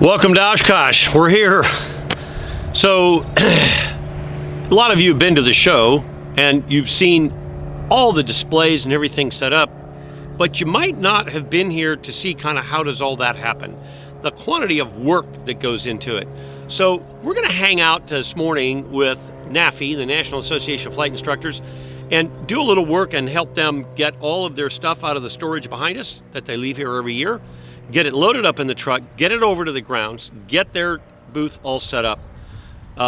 Welcome to Oshkosh. We're here. So, a lot of you have been to the show and you've seen all the displays and everything set up, but you might not have been here to see kind of how does all that happen, the quantity of work that goes into it. So we're going to hang out this morning with NAFI, the National Association of Flight Instructors, and do a little work and help them get all of their stuff out of the storage behind us that they leave here every year, get it loaded up in the truck, get it over to the grounds, get their booth all set up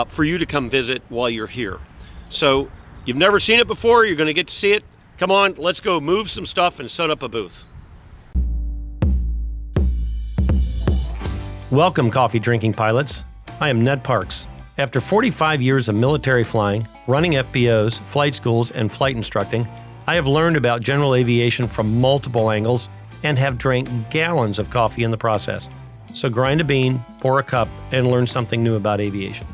for you to come visit while you're here. So you've never seen it before, you're going to get to see it. Come on, let's go move some stuff and set up a booth. Welcome, coffee drinking pilots. I am Ned Parks. After 45 years of military flying, running FBOs, flight schools, and flight instructing, I have learned about general aviation from multiple angles and have drank gallons of coffee in the process. So grind a bean, pour a cup, and learn something new about aviation.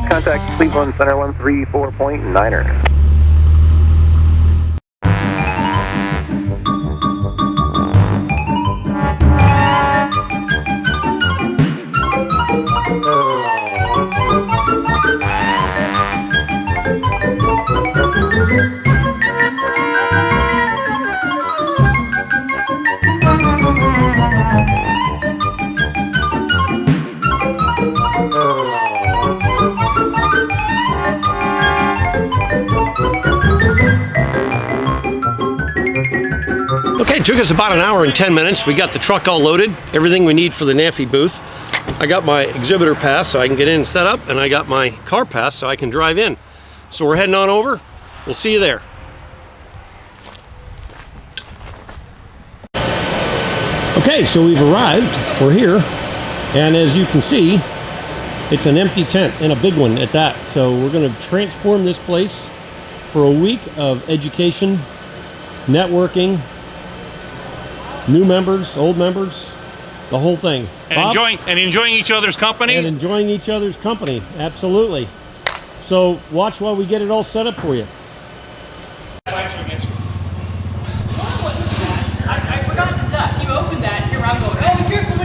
Contact Cleveland Center 134.9er. Okay, it took us about an hour and 10 minutes. We got the truck all loaded, everything we need for the NAFI booth. I got my Exhibitor pass so I can get in and set up, and I got my car pass so I can drive in. So we're heading on over. We'll see you there. Okay, so we've arrived. We're here. And as you can see, it's an empty tent, and a big one at that. So we're going to transform this place for a week of education, networking, new members, old members, the whole thing. And enjoying each other's company. And enjoying each other's company, absolutely. So watch while we get it all set up for you. I forgot to duck. You opened that. Here I'm going. Oh, be careful.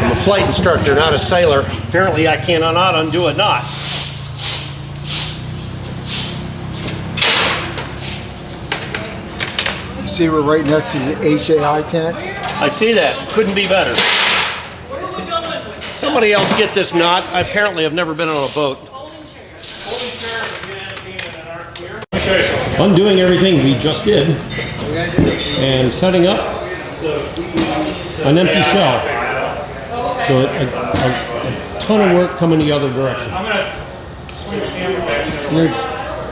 I'm a flight instructor, not a sailor. Apparently I cannot undo a knot. See, we're right next to the HAI tent. I see that. Couldn't be better. Where are we going with? Somebody else get this knot. I apparently have never been on a boat. Undoing everything we just did and setting up an empty shell. So a ton of work coming the other direction.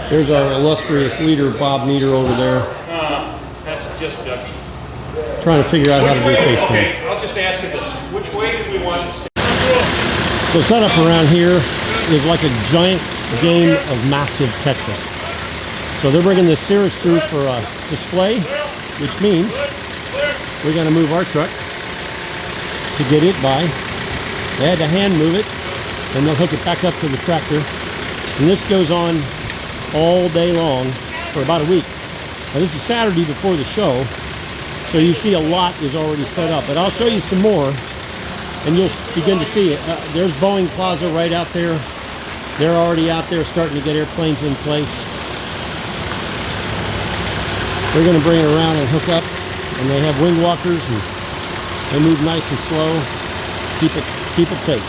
There's our illustrious leader, Bob Nieder, over there. That's just ducky. Trying to figure out how to do FaceTime. Okay, I'll just ask you this. Which way did we want to stay? So set up around here is like a giant game of massive Tetris. So they're bringing this series through for a display, which means we're going to move our truck to get it by. They had to hand move it, and they'll hook it back up to the tractor. And this goes on all day long for about a week. Now this is Saturday before the show, so you see a lot is already set up. But I'll show you some more, and you'll begin to see it. There's Boeing Plaza right out there. They're already out there starting to get airplanes in place. They're going to bring it around and hook up, and they have wing walkers, and they move nice and slow. Keep it safe.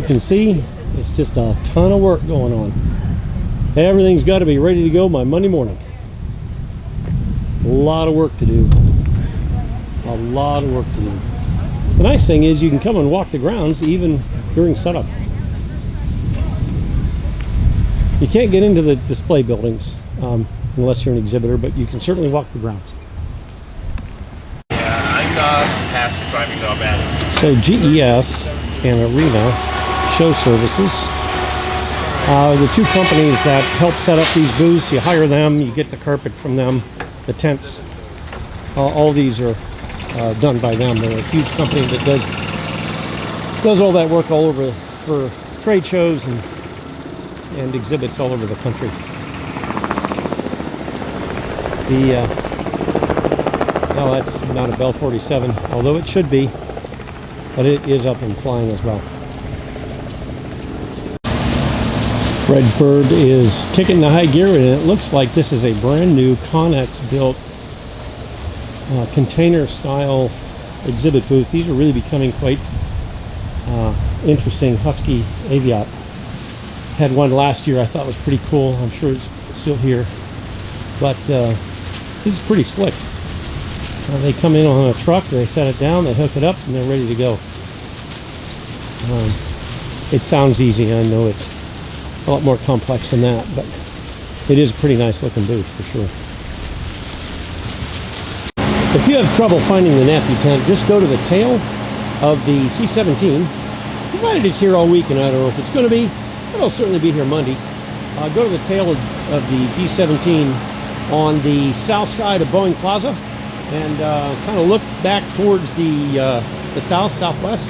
can see, it's just a ton of work going on. Everything's got to be ready to go by Monday morning. A lot of work to do. A lot of work to do. The nice thing is you can come and walk the grounds even during setup. You can't get into the display buildings unless you're an exhibitor, but you can certainly walk the grounds. Yeah, I'm not past driving nomads. So GES and Arena Show Services, the two companies that help set up these booths. You hire them, you get the carpet from them, the tents. All these are done by them. They're a huge company that does all that work all over for trade shows and exhibits all over the country. No, that's not a Bell 47, although it should be, but it is up and flying as well. Redbird is kicking the high gear, and it looks like this is a brand new Connex built container style exhibit booth. These are really becoming quite interesting. Husky Aviat. Had one last year I thought was pretty cool. I'm sure it's still here, but this is pretty slick. They come in on a truck, they set it down, they hook it up, and they're ready to go. It sounds easy. I know it's a lot more complex than that, but it is a pretty nice looking booth for sure. If you have trouble finding the NAFI tent, just go to the tail of the C-17. Provided it's here all week, and I don't know if it's going to be, but it'll certainly be here Monday. Go to the tail of the B-17 on the south side of Boeing Plaza, and kind of look back towards the southwest,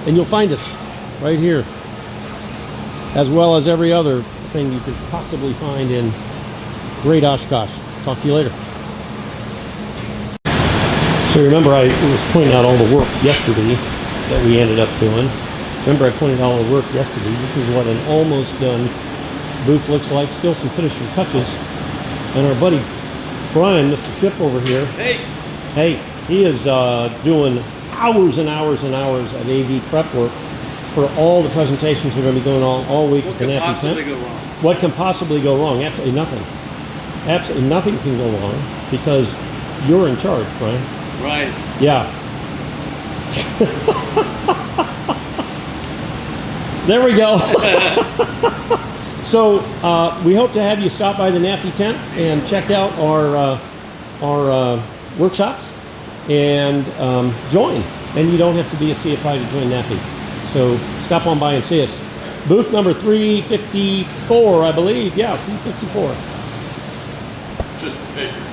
and you'll find us right here, as well as every other thing you could possibly find in great Oshkosh. Talk to you later. So remember, I was pointing out all the work yesterday that we ended up doing. Remember, I pointed out all the work yesterday. This is what an almost done booth looks like. Still some finishing touches. And our buddy Brian, Mr. Ship over here. Hey, he is doing hours and hours and hours of AV prep work for all the presentations that are going to be going on all week at the NAFI tent. What can possibly go wrong? Absolutely nothing. Absolutely nothing can go wrong because you're in charge, Brian. Right. Yeah. There we go. So we hope to have you stop by the NAFI tent and check out our workshops and join. And you don't have to be a CFI to join NAFI. So stop on by and see us. Booth number 354, I believe. Yeah, 354. Just bigger.